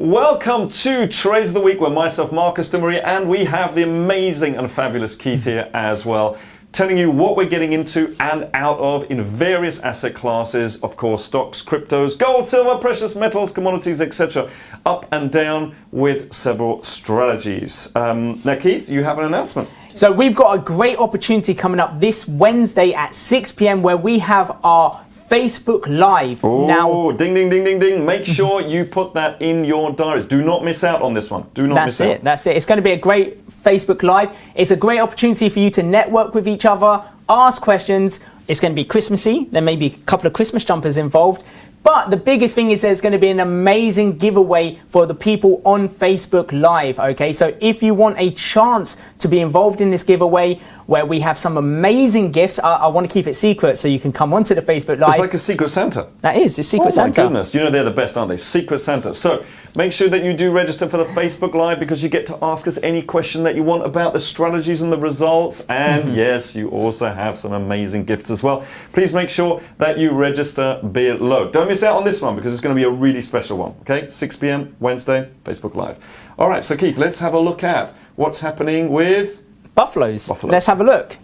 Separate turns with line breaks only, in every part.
Welcome to Trades of the Week with myself, Marcus DeMaria, and we have the amazing and fabulous Keith here as well, telling you what we're getting into and out of in various asset classes, of course, stocks, cryptos, gold, silver, precious metals, commodities, etc., up and down with several strategies. Now, Keith, you have an announcement.
So we've got a great opportunity coming up this Wednesday at 6 p.m. where we have our Facebook Live.
Oh, now, ding, ding, ding, ding, ding. Make sure you put that in your diaries. Do not miss out on this one. Do not miss out.
That's it. It's going to be a great Facebook Live. It's a great opportunity for you to network with each other, ask questions. It's going to be Christmassy. There may be a couple of Christmas jumpers involved. But the biggest thing is there's going to be an amazing giveaway for the people on Facebook Live, okay? So if you want a chance to be involved in this giveaway where we have some amazing gifts, I want to keep it secret so you can come onto the Facebook Live.
It's like a Secret Santa.
That is, it's Secret Santa.
Oh my goodness, you know they're the best, aren't they? Secret Santa. So make sure that you do register for the Facebook Live because you get to ask us any question that you want about the strategies and the results. And yes, you also have some amazing gifts as well. Please make sure that you register below. Don't miss out on this one because it's going to be a really special one. Okay, 6 p.m. Wednesday, Facebook Live. All right, so Keith, let's have a look at what's happening with
Buffaloes. Let's have a look.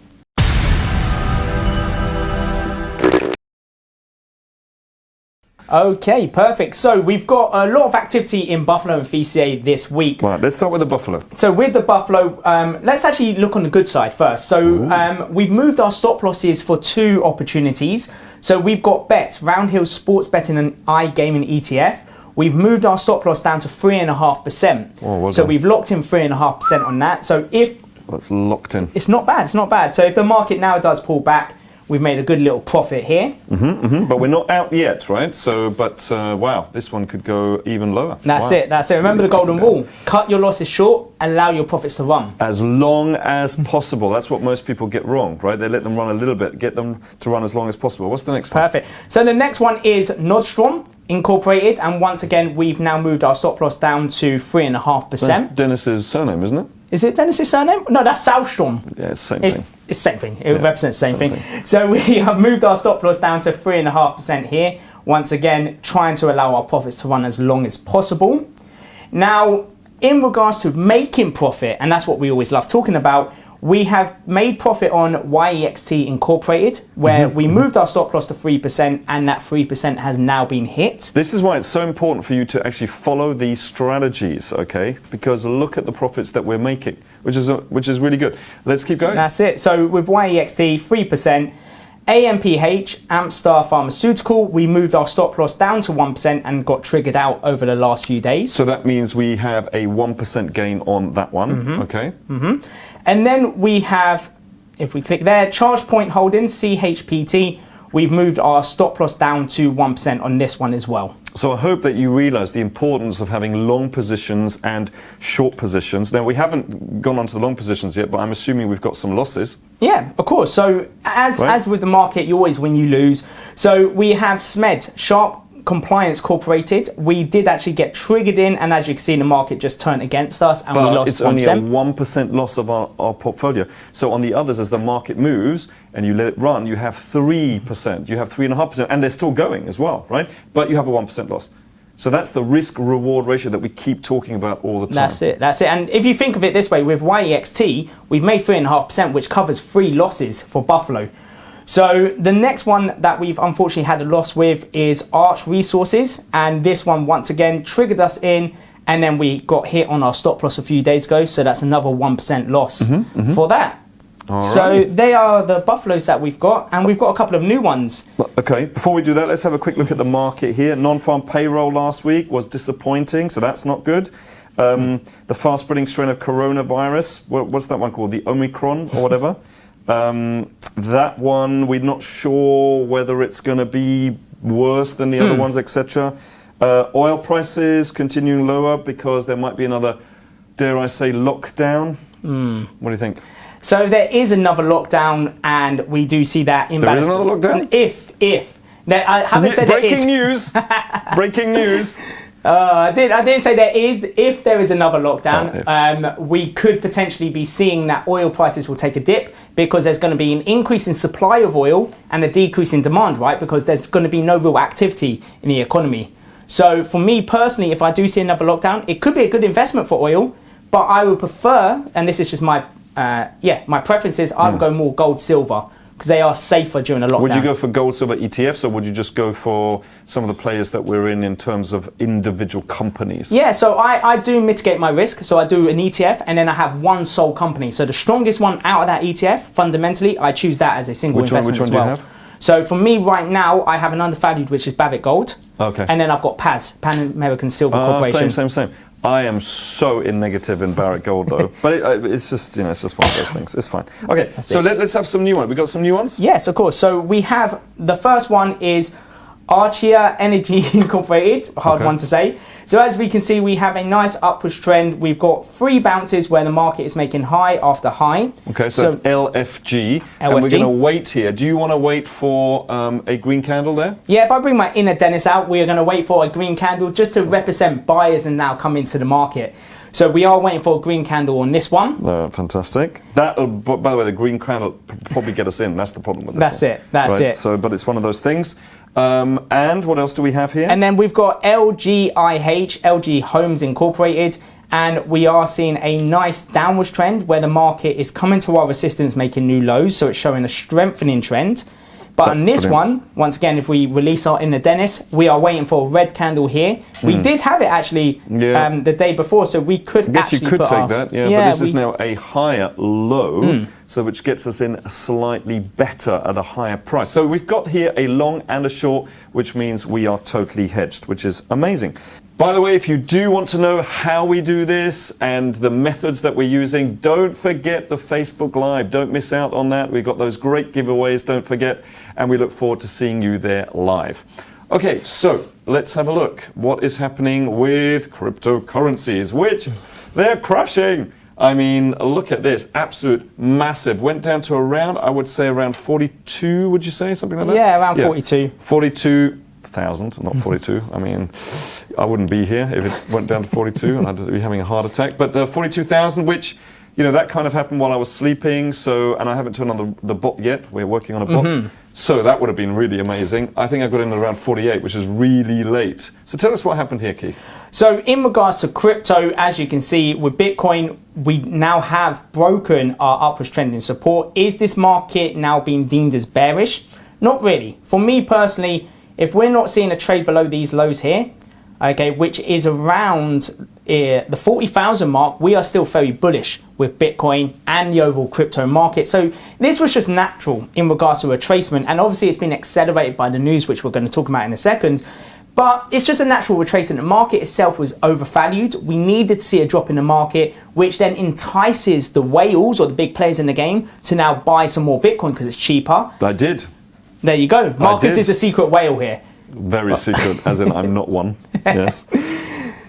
Okay, perfect. So we've got a lot of activity in Buffalo and VCA this week.
Right, let's start with the Buffalo.
So with the Buffalo, let's actually look on the good side first. So we've moved our stop losses for two opportunities. So we've got bets, Roundhill Sports Betting and iGaming ETF. We've moved our stop loss down to 3.5%.
Oh, well
so
done.
we've locked in 3.5% on that. So if
that's locked in.
It's not bad. It's not bad. So if the market now does pull back, we've made a good little profit here.
But we're not out yet, right? So, wow, this one could go even lower.
That's it. Remember the golden rule. Cut your losses short and allow your profits to run.
As long as possible. That's what most people get wrong, right? They let them run a little bit, get them to run as long as possible. What's the next one?
Perfect. So the next one is Nordstrom Incorporated. And once again, we've now moved our stop loss down to 3.5%.
That's Dennis's surname, isn't it?
Is it Dennis's surname? No, that's Southstrom.
Yeah, it's the same thing.
It's the same thing. It represents the same thing. So we have moved our stop loss down to 3.5% here. Once again, trying to allow our profits to run as long as possible. Now, in regards to making profit, and that's what we always love talking about, we have made profit on YEXT Incorporated, where we moved our stop loss to 3%, and that 3% has now been hit.
This is why it's so important for you to actually follow these strategies, okay? Because look at the profits that we're making, which is really good. Let's keep going.
That's it. So with YEXT, 3%. AMPH, Amstar Pharmaceutical, we moved our stop loss down to 1% and got triggered out over the last few days.
So that means we have a 1% gain on that one, okay?
And then we have, if we click there, ChargePoint Holdings, CHPT, we've moved our stop loss down to 1% on this one as well.
So I hope that you realize the importance of having long positions and short positions. Now, we haven't gone on to the long positions yet, but I'm assuming we've got some losses.
Yeah, of course. So as with the market, you always win, you lose. So we have SMED, Sharp Compliance Corporated. We did actually get triggered in, and as you can see, the market just turned against us, and we lost 1%.
It's only a 1% loss of our portfolio. So on the others, as the market moves and you let it run, you have 3%, you have 3.5%, and they're still going as well, right? But you have a 1% loss. So that's the risk-reward ratio that we keep talking about all the time.
That's it. And if you think of it this way, with YEXT, we've made 3.5%, which covers 3 losses for Buffalo. So the next one that we've unfortunately had a loss with is Arch Resources, and this one once again triggered us in, and then we got hit on our stop loss a few days ago, so that's another 1% loss for that.
All
so
right.
They are the Buffaloes that we've got, and we've got a couple of new ones.
Okay, before we do that, let's have a quick look at the market here. Non-farm payroll last week was disappointing, so that's not good. The fast-spreading strain of coronavirus, what's that one called? The Omicron or whatever? That one, we're not sure whether it's going to be worse than the other ones, etc. Oil prices continuing lower because there might be another, dare I say, lockdown. What do you think?
So there is another lockdown, and we do see that imbalance.
There is another lockdown?
If. I haven't said there is.
Breaking news. Breaking news.
I didn't say there is. If there is another lockdown, we could potentially be seeing that oil prices will take a dip because there's going to be an increase in supply of oil and a decrease in demand, right? Because there's going to be no real activity in the economy. So for me personally, if I do see another lockdown, it could be a good investment for oil, but I would prefer, and this is just my my preferences, I would go more gold, silver, because they are safer during a lockdown.
Would you go for gold, silver ETFs, or would you just go for some of the players that we're in terms of individual companies?
Yeah, so I do mitigate my risk. So I do an ETF, and then I have one sole company. So the strongest one out of that ETF, fundamentally, I choose that as a single investment as well.
Which one do you have?
So for me right now, I have an undervalued, which is Barrick Gold.
Okay.
And then I've got PAS, Pan American Silver Corporation.
Same. I am so in negative in Barrick Gold though, but it's just it's just one of those things. It's fine. Okay, so let's have some new ones. We got some new ones.
Yes, of course. So we have the first one is Archaea Energy Incorporated, hard one to say. So as we can see, we have a nice upwards trend. We've got 3 bounces where the market is making high after high.
Okay, so that's LFG. And we're going to wait here. Do you want to wait for a green candle there?
Yeah, if I bring my inner Dennis out, we're going to wait for a green candle just to represent buyers and now come into the market. So we are waiting for a green candle on this one.
Fantastic. That, by the way, the green candle probably get us in. That's the problem with this one.
That's it.
So, but it's one of those things. And what else do we have here?
And then we've got LGIH, LG Homes Incorporated, and we are seeing a nice downwards trend where the market is coming to our resistance, making new lows, so it's showing a strengthening trend. But on this one, once again, if we release our inner Dennis, we are waiting for a red candle here. We did have it actually the day before, so we could
Yes,
actually
you could take that, but this is now a higher low, so which gets us in slightly better at a higher price. So we've got here a long and a short, which means we are totally hedged, which is amazing. By the way, if you do want to know how we do this and the methods that we're using, don't forget the Facebook Live. Don't miss out on that. We've got those great giveaways, don't forget, and we look forward to seeing you there live. Okay, so let's have a look. What is happening with cryptocurrencies, which they're crashing? I mean, look at this, absolute massive. Went down to around, I would say around 42, would you say, something like that?
Yeah, around 42.
42,000, not 42. I mean, I wouldn't be here if it went down to 42 and I'd be having a heart attack. But 42,000, which, that kind of happened while I was sleeping. So, and I haven't turned on the bot yet. We're working on a bot. So that would have been really amazing. I think I got in around 48, which is really late. So tell us what happened here, Keith.
So in regards to crypto, as you can see with Bitcoin, we now have broken our upwards trending support. Is this market now being deemed as bearish? Not really. For me personally, if we're not seeing a trade below these lows here, okay, which is around the 40,000 mark, we are still very bullish with Bitcoin and the overall crypto market. So this was just natural in regards to retracement, and obviously it's been accelerated by the news, which we're going to talk about in a second. But it's just a natural retracement. The market itself was overvalued. We needed to see a drop in the market, which then entices the whales or the big players in the game to now buy some more Bitcoin because it's cheaper.
I did.
There you go. Marcus is a secret whale here.
Very secret, as in I'm not one. Yes.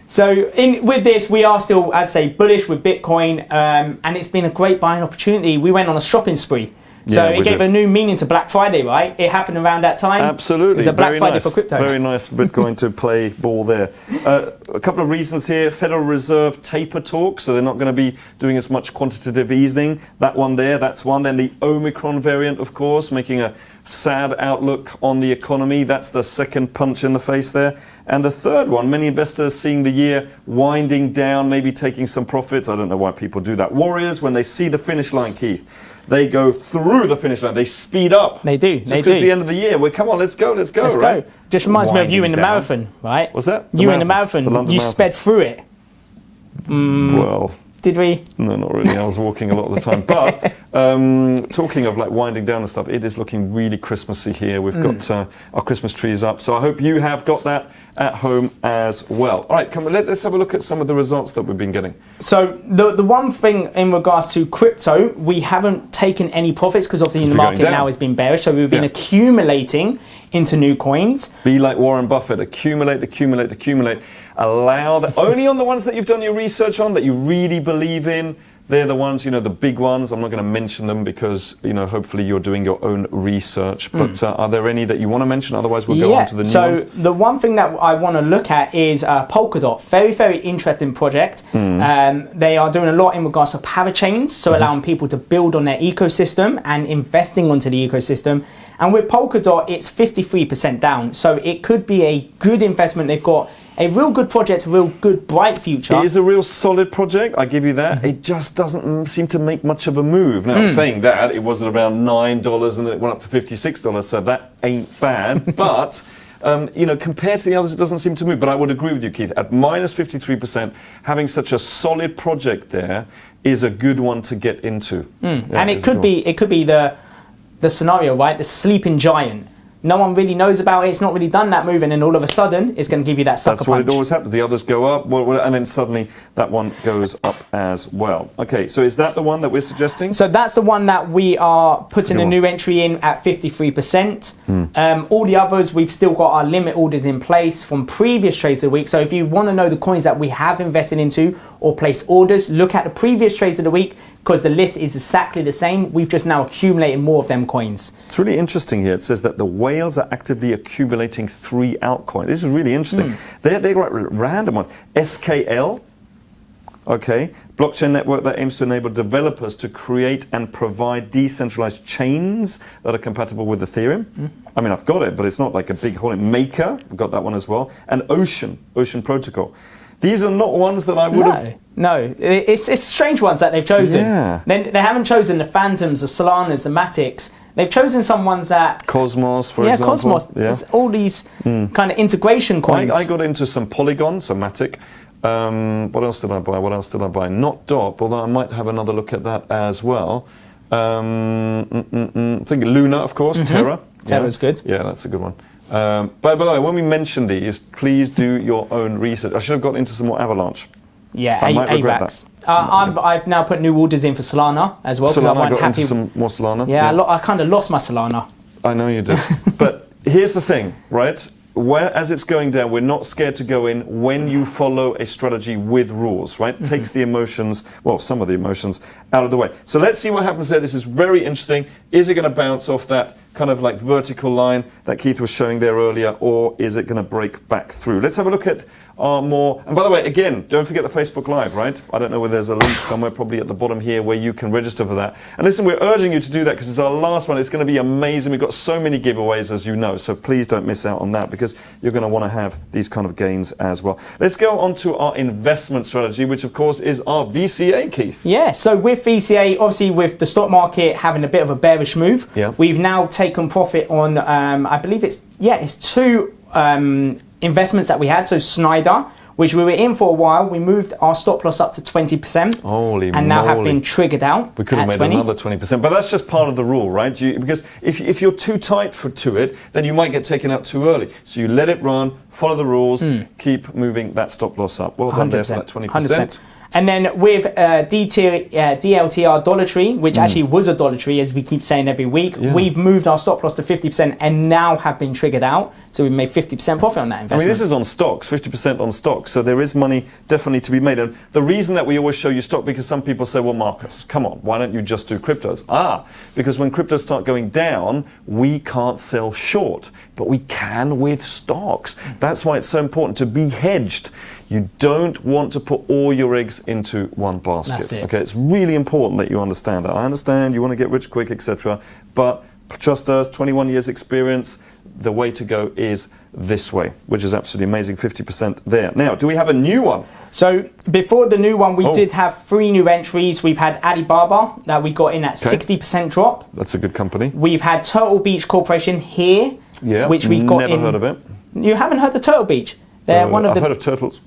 So with this, we are still, as I say, bullish with Bitcoin, and it's been a great buying opportunity. We went on a shopping spree. So it gave a new meaning to Black Friday, right? It happened around that time.
Absolutely.
It was a Black Friday for crypto.
Very nice Bitcoin to play ball there. A couple of reasons here. Federal Reserve taper talk, so they're not going to be doing as much quantitative easing. That one there, that's one. Then the Omicron variant, of course, making a sad outlook on the economy. That's the second punch in the face there. And the third one, many investors seeing the year winding down, maybe taking some profits. I don't know why people do that. Warriors, when they see the finish line, Keith, they go through the finish line. They speed up.
They do.
Just because the end of the year, well, come on, let's go, right?
Go. Just reminds me of you in the marathon, right?
What's that?
You in the marathon. You sped through it.
Well,
did we?
No, not really. I was walking a lot of the time. But talking of like winding down and stuff, it is looking really Christmassy here. We've got our Christmas trees up. So I hope you have got that at home as well. All right, come on, let's have a look at some of the results that we've been getting.
So the one thing in regards to crypto, we haven't taken any profits because obviously the market now has been bearish. So we've been accumulating into new coins.
Be like Warren Buffett, accumulate. Allow that only on the ones that you've done your research on, that you really believe in. They're the ones, the big ones. I'm not going to mention them because, hopefully you're doing your own research. But are there any that you want to mention? Otherwise, we'll go on to the new ones.
So the one thing that I want to look at is Polkadot. Very, very interesting project. They are doing a lot in regards to parachains, so allowing people to build on their ecosystem and investing onto the ecosystem. And with Polkadot, it's 53% down. So it could be a good investment. They've got a real good project, a real good, bright future.
It is a real solid project, I give you that. It just doesn't seem to make much of a move. Now, saying that, it was at around $9 and then it went up to $56, so that ain't bad. But, compared to the others, it doesn't seem to move. But I would agree with you, Keith. At minus 53%, having such a solid project there is a good one to get into. Yeah,
and it could be the scenario, right? The sleeping giant. No one really knows about it. It's not really done that move, and then all of a sudden, it's going to give you that sucker punch.
That's what it always happens. The others go up, and then suddenly that one goes up as well. Okay, so is that the one that we're suggesting?
So that's the one that we are putting a new entry in at 53%. All the others, we've still got our limit orders in place from previous trades of the week. So if you want to know the coins that we have invested into or placed orders, look at the previous trades of the week, because the list is exactly the same. We've just now accumulated more of them coins.
It's really interesting here. It says that the whales are actively accumulating 3 altcoins. This is really interesting. They're quite random ones. SKL, okay, blockchain network that aims to enable developers to create and provide decentralized chains that are compatible with Ethereum. I mean, I've got it, but it's not like a big hole in Maker. I've got that one as well. And Ocean Protocol. These are not ones that I would have...
No, it's strange ones that they've chosen.
Yeah.
They haven't chosen the Phantoms, the Solanas, the Matics. They've chosen some ones that...
Cosmos, for example.
Cosmos. Yeah. There's all these kind of integration coins.
I got into some Polygon, so Matic. What else did I buy? Not DOT, although I might have another look at that as well. I think Luna, of course, Terra.
Terra's good.
Yeah, that's a good one. By the way, when we mention these, please do your own research. I should have got into some more Avalanche.
Yeah,
I might regret that.
I've now put new orders in for Solana as well, because I
got
happy.
into some more Solana.
Yeah, I kind of lost my Solana.
I know you did. But here's the thing, right? As it's going down, we're not scared to go in when you follow a strategy with rules, right? Takes the emotions, well, some of the emotions out of the way. So let's see what happens there. This is very interesting. Is it going to bounce off that kind of like vertical line that Keith was showing there earlier, or is it going to break back through? Let's have a look at more. And by the way, again, don't forget the Facebook Live, right? I don't know whether there's a link somewhere, probably at the bottom here, where you can register for that. And listen, we're urging you to do that because it's our last one. It's going to be amazing. We've got so many giveaways, as you know, so please don't miss out on that because you're going to want to have these kind of gains as well. Let's go on to our investment strategy, which of course is our VCA, Keith.
Yeah, so with VCA, obviously with the stock market having a bit of a bearish move, we've now taken profit on, I believe it's 2 investments that we had. So Snyder, which we were in for a while, we moved our stop loss up to 20%.
Holy
and now have been triggered out.
We could have made another 20%, but that's just part of the rule, right? Because if you're too tight to it, then you might get taken out too early. So you let it run, follow the rules, keep moving that stop loss up. Well done there for that 20%. 100%.
And then with DLTR Dollar Tree, which actually was a Dollar Tree, as we keep saying every week, we've moved our stop loss to 50% and now have been triggered out. So we've made 50% profit on that investment.
I mean, this is on stocks, 50% on stocks. So there is money definitely to be made. And the reason that we always show you stock, because some people say, well, Marcus, come on, why don't you just do cryptos? Because when cryptos start going down, we can't sell short, but we can with stocks. That's why it's so important to be hedged. You don't want to put all your eggs into one basket.
That's it.
Okay, it's really important that you understand that. I understand you want to get rich quick, etc. But trust us, 21 years experience, the way to go is this way, which is absolutely amazing, 50% there. Now, do we have a new one?
So before the new one, we did have 3 new entries. We've had Alibaba that we got in at 60% drop.
That's a good company.
We've had Turtle Beach Corporation here, which we've got
never heard of it.
You haven't heard of Turtle Beach? They're one of
I've heard of turtles.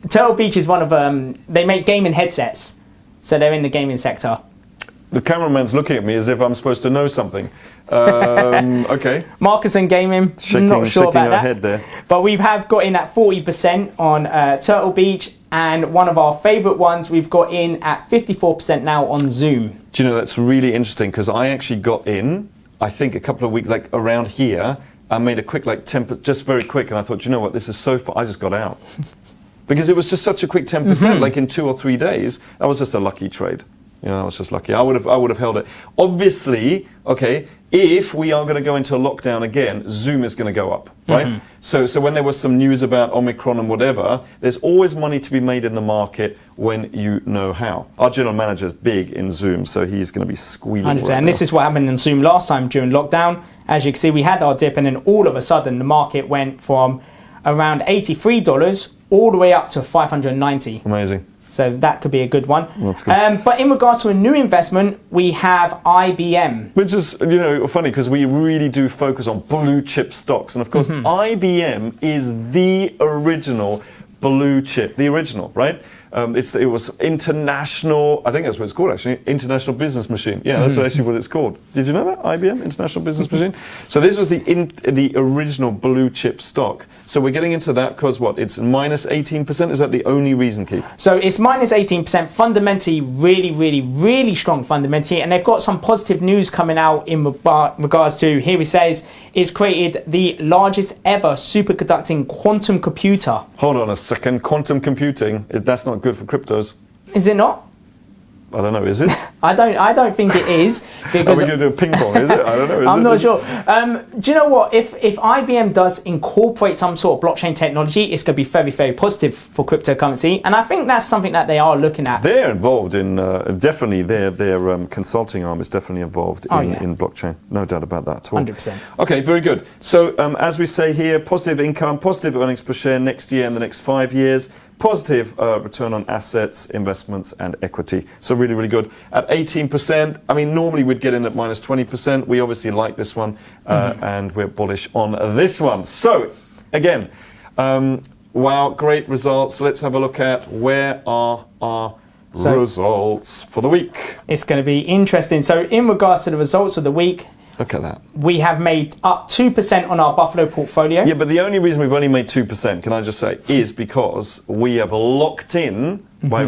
Turtle Beach is one of they make gaming headsets, so they're in the gaming sector.
The cameraman's looking at me as if I'm supposed to know something. Okay.
Marcus and gaming, not sure about that.
Head there.
But we have got in at 40% on Turtle Beach, and one of our favourite ones we've got in at 54% now on Zoom.
Do you know, that's really interesting because I actually got in, I think a couple of weeks, like around here. I made a quick, like 10%, just very quick, and I thought, you know what, this is so far. I just got out. because it was just such a quick 10%, like in 2 or 3 days. That was just a lucky trade. I was just lucky. I would have held it. Obviously, okay, if we are going to go into a lockdown again, Zoom is going to go up, right? So when there was some news about Omicron and whatever, there's always money to be made in the market when you know how. Our general manager is big in Zoom, so he's going to be squealing.
100%. And this is what happened in Zoom last time during lockdown. As you can see, we had our dip, and then all of a sudden, the market went from around $83 all the way up to $590.
Amazing.
So that could be a good one.
That's good.
But in regards to a new investment, we have IBM.
Which is, funny because we really do focus on blue chip stocks. And of course, IBM is the original blue chip, the original, right? It was international, I think that's what it's called actually, International Business Machine. Yeah, that's actually what it's called. Did you know that? IBM, International Business Machine? So this was the original blue chip stock. So we're getting into that because what? It's minus 18%? Is that the only reason, Keith?
So it's minus 18%, fundamentally, really, really, really strong fundamentally. And they've got some positive news coming out in regards to, here he says, it's created the largest ever superconducting quantum computer.
Hold on a second. Quantum computing, that's not good for cryptos.
Is it not?
I don't know, is it?
I don't think it is. Because
are we going to do a ping pong, is it? I don't know.
I'm not sure. Do you know what? If IBM does incorporate some sort of blockchain technology, it's going to be very, very positive for cryptocurrency. And I think that's something that they are looking at.
They're involved in, definitely, their consulting arm is definitely involved in blockchain. No doubt about that at all.
100%.
Okay, very good. So as we say here, positive income, positive earnings per share next year and the next 5 years. Positive return on assets, investments, and equity. So really, really good. At 18%, I mean, normally we'd get in at minus 20%. We obviously like this one, and we're bullish on this one. So, again, wow, great results. Let's have a look at where are our results for the week.
It's going to be interesting. So, in regards to the results of the week,
look at that.
We have made up 2% on our Buffalo portfolio.
Yeah, but the only reason we've only made 2%, can I just say, is because we have locked in by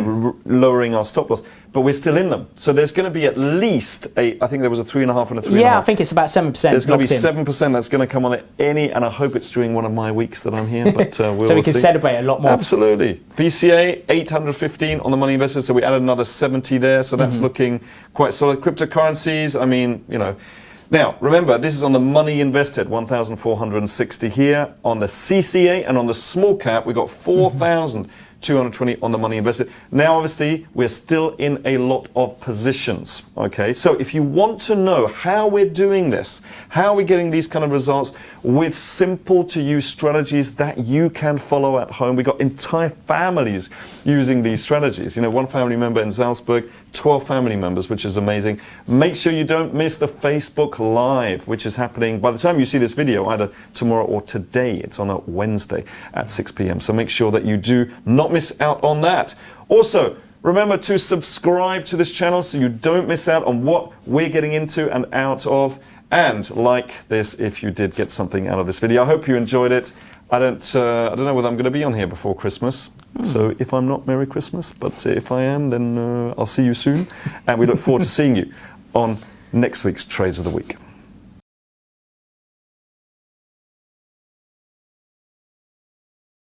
lowering our stop loss, but we're still in them. So there's going to be at least I think there was a 3.5 and a 3.5.
Yeah, I think it's about 7%.
There's going to be 7% that's going to come on it and I hope it's during one of my weeks that I'm here, but we'll
so we can
see.
Celebrate a lot more.
Absolutely. VCA, 815 on the money invested, so we added another 70 there, so that's looking quite solid. Cryptocurrencies, I mean, Now, remember, this is on the money invested, 1,460 here. On the CCA and on the small cap, we got 4,220 on the money invested. Now, obviously, we're still in a lot of positions, okay? So if you want to know how we're doing this, how we're getting these kind of results with simple to use strategies that you can follow at home. We got entire families using these strategies. One family member in Salzburg, 12 family members, which is amazing. Make sure you don't miss the Facebook Live, which is happening by the time you see this video, either tomorrow or today. It's on a Wednesday at 6 p.m. So make sure that you do not miss out on that. Also, remember to subscribe to this channel so you don't miss out on what we're getting into and out of. And like this if you did get something out of this video. I hope you enjoyed it. I don't know whether I'm going to be on here before Christmas. So if I'm not, Merry Christmas. But if I am, then I'll see you soon. And we look forward to seeing you on next week's Trades of the Week.